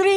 3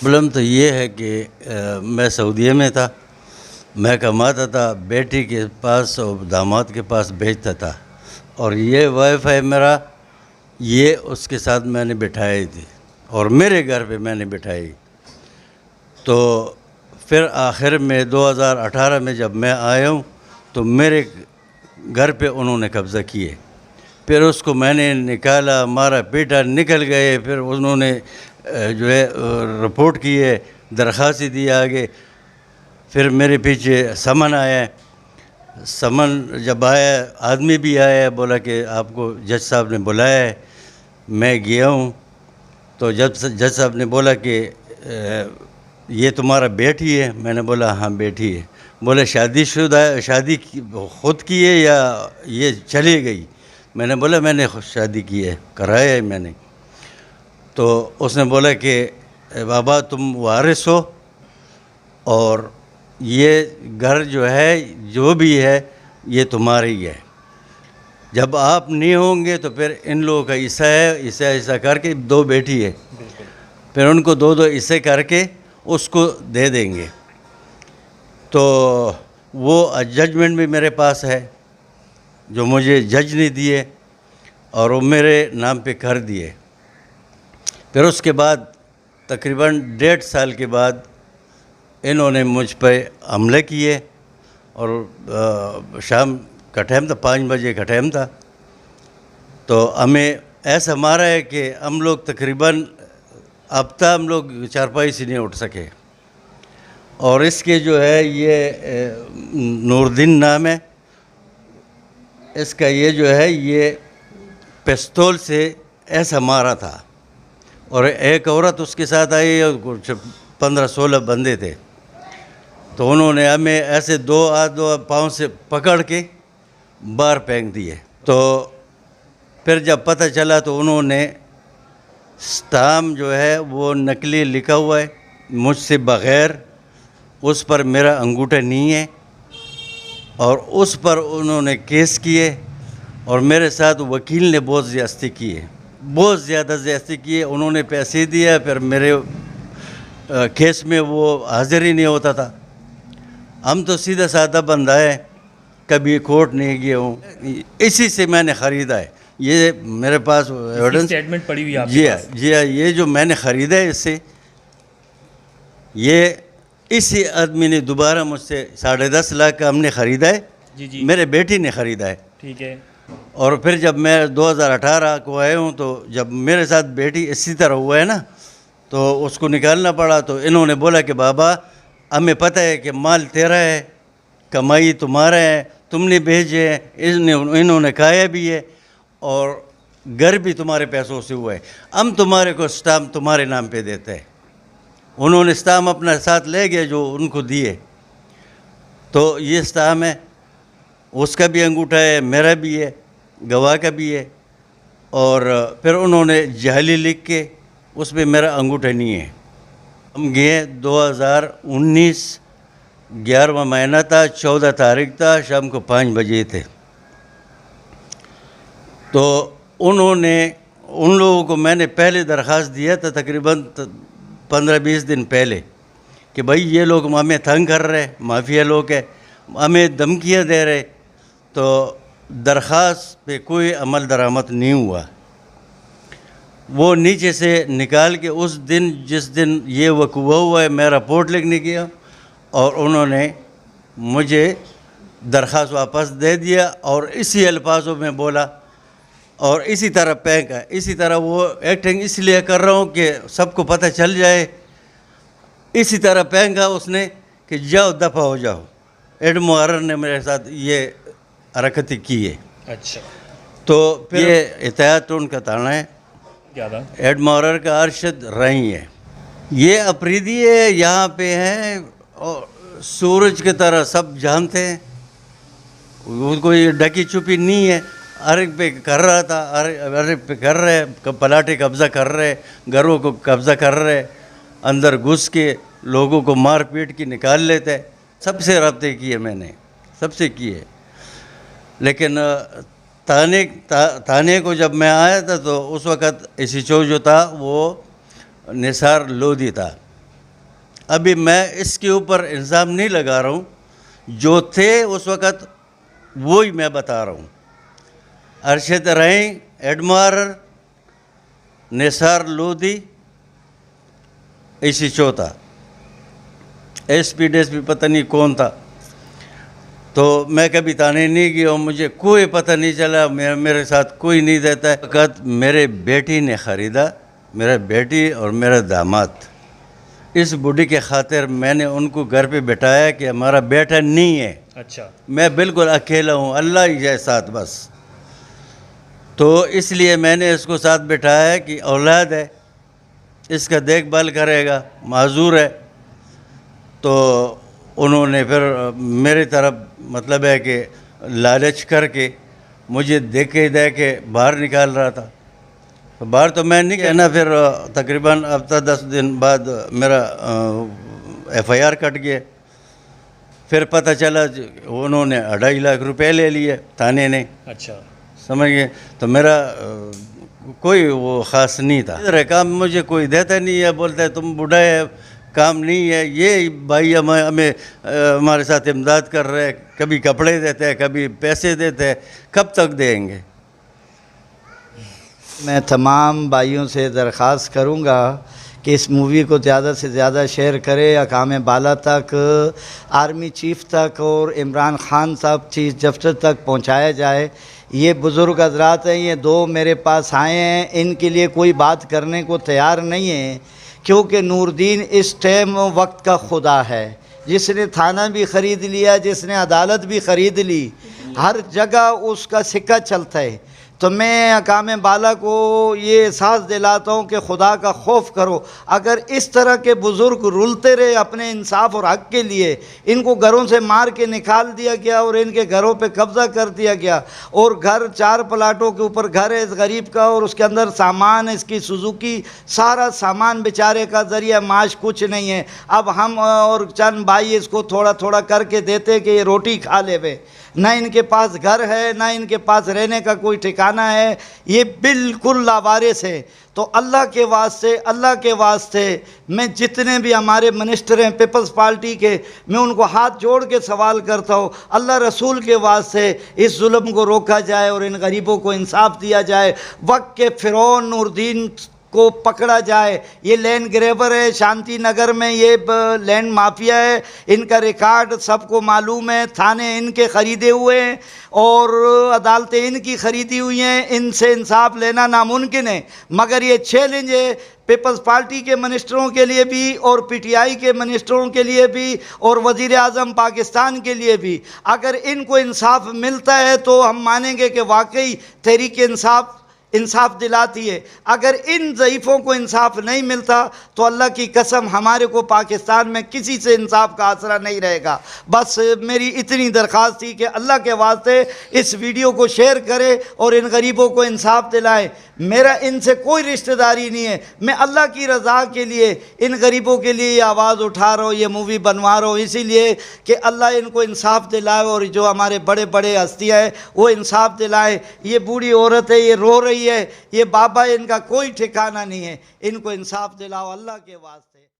problem तो ये है कि मैं सऊदीया में था, मैं कमाता था, बेटी के पास और दामाद के पास भेजता था और ये वाईफाई मेरा ये उसके साथ मैंने बिठाई थी और मेरे घर पे मैंने बिठाई. तो फिर आखिर में 2018 में जब मैं आया हूँ तो मेरे घर पे उन्होंने कब्ज़ा किए. फिर उसको मैंने निकाला, मारा पीटा, निकल गए. फिर उन्होंने जो है रिपोर्ट किए, दरख्वास्त दी आगे. फिर मेरे पीछे समन आया. समन जब आया, आदमी भी आया, बोला कि आपको जज साहब ने बुलाया है. मैं गया हूँ तो जज साहब ने बोला कि ये तुम्हारा बेटी है? मैंने बोला हाँ बेटी है. बोले शादीशुदा, शादी खुद की है या ये चली गई? मैंने बोला मैंने खुद शादी की है, कराया है मैंने. तो उसने बोला कि बाबा तुम वारिस हो और ये घर जो है जो भी है ये तुम्हारा ही है. जब आप नहीं होंगे तो फिर इन लोगों का हिस्सा है, ऐसा करके 2 बेटी है, फिर उनको 2 हिस्से करके उसको दे देंगे. तो वो जजमेंट भी मेरे पास है जो मुझे जज ने दिए और वो मेरे नाम पे कर दिए. फिर उसके बाद तकरीबन 1.5 साल के बाद इन्होंने मुझ पर हमले किए और शाम का टाइम था, 5 बजे का टाइम था. तो हमें ऐसा मारा है कि हम लोग तकरीबन हफ्ता हम लोग चारपाई से नहीं उठ सके. और इसके जो है ये नूरदीन नाम है इसका, ये जो है ये पिस्तौल से ऐसा मारा था और एक औरत उसके साथ आई और कुछ 15-16 बंदे थे. तो उन्होंने हमें ऐसे 2 पाँव से पकड़ के बाहर फेंक दिए. तो फिर जब पता चला तो उन्होंने स्टाम्प जो है वो नकली लिखा हुआ है मुझसे बग़ैर, उस पर मेरा अंगूठा नहीं है और उस पर उन्होंने केस किए और मेरे साथ वकील ने बहुत ज़्यादती की है, बहुत ज़्यादा ज़्यादती की है. उन्होंने पैसे दिया, फिर मेरे केस में वो हाज़िर ही नहीं होता था. हम तो सीधा साधा बंदा है, कभी कोर्ट नहीं गया हूँ, इसी से मैंने ख़रीदा है. ये मेरे पास एविडेंस स्टेटमेंट पड़ी हुई है जी हाँ जी हाँ. ये जो मैंने ख़रीदा है इससे, ये इसी आदमी ने दोबारा मुझसे 10.5 लाख का हमने ख़रीदा है. जी मेरे बेटी ने ख़रीदा है. ठीक है. और फिर जब मैं 2018 को आया हूँ तो जब मेरे साथ बेटी इसी तरह हुआ है ना तो उसको निकालना पड़ा. तो इन्होंने बोला कि बाबा हमें पता है कि माल तेरा है, कमाई तुम्हारा है, तुमने भेजे है, इन्होंने खाया भी है और घर भी तुम्हारे पैसों से हुआ है, हम तुम्हारे को स्टाम्प तुम्हारे नाम पे देते हैं. उन्होंने स्टाम्प अपना साथ ले गए जो उनको दिए. तो ये इस्तेहाम है, उसका भी अंगूठा है, मेरा भी है, गवाह का भी है। और फिर उन्होंने जाली लिख के उस पर मेरा अंगूठा नहीं है। हम गए 2019 11वां महीना था, 14 तारीख था, शाम को 5 बजे थे। तो उन्होंने उन लोगों को मैंने पहले दरख्वास्त दिया था तकरीबन 15-20 दिन पहले कि भाई ये लोग हमें तंग कर रहे, माफिया लोग हैं, हमें धमकियाँ दे रहे। तो दरख्वास्त पे कोई अमल दरामद नहीं हुआ। वो नीचे से निकाल के उस दिन जिस दिन ये वक़ूआ हुआ है मैं रिपोर्ट लिखने गया और उन्होंने मुझे दरख्वास्त वापस दे दिया और इसी अल्फाजों में बोला और इसी तरह फेंका। इसी तरह वो एक्टिंग इसलिए कर रहा हूँ कि सबको पता चल जाए, इसी तरह फेंका उसने कि जाओ दफ़ा हो जाओ। एड मुहर्रर ने मेरे साथ ये हरकतें की है। अच्छा, तो फिर ये इत्तेहाद उनका थाना है, क्या था? एड मुहर्रर का अरशद रही है। ये अफरीदी है, यहाँ पे हैं और सूरज की तरह सब जानते हैं, कोई ढकी छुपी नहीं है। हर एक पे कर रहा था, हर एक पे कर रहे, पलाटे कब्ज़ा कर रहे, घरों को कब्ज़ा कर रहे, अंदर घुस के लोगों को मार पीट के निकाल लेते। सबसे रब्ते किए मैंने, सबसे किए। लेकिन थाने को जब मैं आया था तो उस वक़्त एसएचओ जो था वो निसार लोधी था। अभी मैं इसके ऊपर इल्ज़ाम नहीं लगा रहा हूँ, जो थे उस वक़्त वही मैं बता रहा हूँ। अरशद रही, एड मुहर्रर, निसार लोधी, एसएचओ था, एसपी डीएसपी पता नहीं कौन था। तो मैं कभी थाने नहीं गया और मुझे कोई पता नहीं चला, मेरे साथ कोई नहीं देता है। वक़्त मेरे बेटी ने ख़रीदा, मेरा बेटी और मेरा दामाद। इस बूढ़ी के खातिर मैंने उनको घर पे बिठाया कि हमारा बेटा नहीं है। अच्छा, मैं बिल्कुल अकेला हूँ, अल्लाह ही है साथ बस। तो इसलिए मैंने इसको साथ बिठाया कि औलाद है, इसका देखभाल करेगा, माजूर है। तो उन्होंने फिर मेरी तरफ मतलब है कि लालच करके मुझे देखे बाहर निकाल रहा था। तो बाहर तो मैं नहीं कहना। फिर तकरीबन हफ्ता 10 दिन बाद मेरा FIR कट गया। फिर पता चला उन्होंने 2.5 लाख रुपए ले लिए थाने ने। अच्छा, समझ गए। तो मेरा कोई वो ख़ास नहीं था। इधर काम मुझे कोई देता नहीं है, बोलता है तुम बूढ़ा है, काम नहीं है। ये भाई हमें हमारे साथ इमदाद कर रहे हैं, कभी कपड़े देते हैं, कभी पैसे देते हैं, कब तक देंगे। मैं तमाम भाइयों से दरख्वास्त करूँगा कि इस मूवी को ज़्यादा से ज़्यादा शेयर करें, अकाम बाला तक, आर्मी चीफ तक और इमरान खान साहब चीफ जस्टिस तक पहुँचाया जाए। ये बुज़ुर्ग हजरात हैं, ये दो मेरे पास आए हैं, इनके लिए कोई बात करने को तैयार नहीं है, क्योंकि नूरदीन इस टाइम वक्त का खुदा है, जिसने थाना भी ख़रीद लिया, जिसने अदालत भी ख़रीद ली, हर जगह उसका सिक्का चलता है। तो मैं अकाम बाला को ये एहसास दिलाता हूँ कि खुदा का खौफ करो। अगर इस तरह के बुज़ुर्ग रुलते रहे अपने इंसाफ और हक़ के लिए, इनको घरों से मार के निकाल दिया गया और इनके घरों पे कब्ज़ा कर दिया गया, और घर 4 प्लाटों के ऊपर घर है इस गरीब का, और उसके अंदर सामान है, इसकी सुजुकी, सारा सामान बेचारे का ज़रिया माश कुछ नहीं है। अब हम और चंद भाई इसको थोड़ा थोड़ा करके देते कि ये रोटी खा ले वे। ना इनके पास घर है, ना इनके पास रहने का कोई ठिकाना है, ये बिल्कुल लावारिस है। तो अल्लाह के वास्ते, अल्लाह के वास्ते मैं जितने भी हमारे मिनिस्टर हैं पीपल्स पार्टी के, मैं उनको हाथ जोड़ के सवाल करता हूँ, अल्लाह रसूल के वास्ते इस जुल्म को रोका जाए और इन गरीबों को इंसाफ दिया जाए। वक्त के फ़िरौन नूरदीन को पकड़ा जाए। ये लैंड ग्रेबर है, शांति नगर में ये लैंड माफिया है, इनका रिकॉर्ड सबको मालूम है, थाने इनके ख़रीदे हुए हैं और अदालतें इनकी ख़रीदी हुई हैं। इनसे इंसाफ लेना नामुमकिन है, मगर ये चैलेंज है पीपल्स पार्टी के मिनिस्टरों के लिए भी और PTI के मिनिस्टरों के लिए भी और वज़ीर आज़म पाकिस्तान के लिए भी। अगर इनको इंसाफ मिलता है तो हम मानेंगे कि वाकई तहरीक इंसाफ इंसाफ दिलाती है। अगर इन ज़ईफ़ों को इंसाफ नहीं मिलता तो अल्लाह की कसम हमारे को पाकिस्तान में किसी से इंसाफ का आसरा नहीं रहेगा। बस मेरी इतनी दरख्वास्त थी कि अल्लाह के वास्ते इस वीडियो को शेयर करें और इन गरीबों को इंसाफ दिलाएं। मेरा इनसे कोई रिश्तेदारी नहीं है, मैं अल्लाह की रज़ा के लिए इन गरीबों के लिए आवाज़ उठा रहा हूँ, ये मूवी बनवा रहा हूँ, इसीलिए कि अल्लाह इनको इंसाफ दिलाए और जो हमारे बड़े बड़े हस्तियाँ हैं वो इंसाफ दिलाए। ये बूढ़ी औरत है, ये रो रही है, ये बाबा, इनका कोई ठिकाना नहीं है, इनको इंसाफ दिलाओ अल्लाह के वास्ते।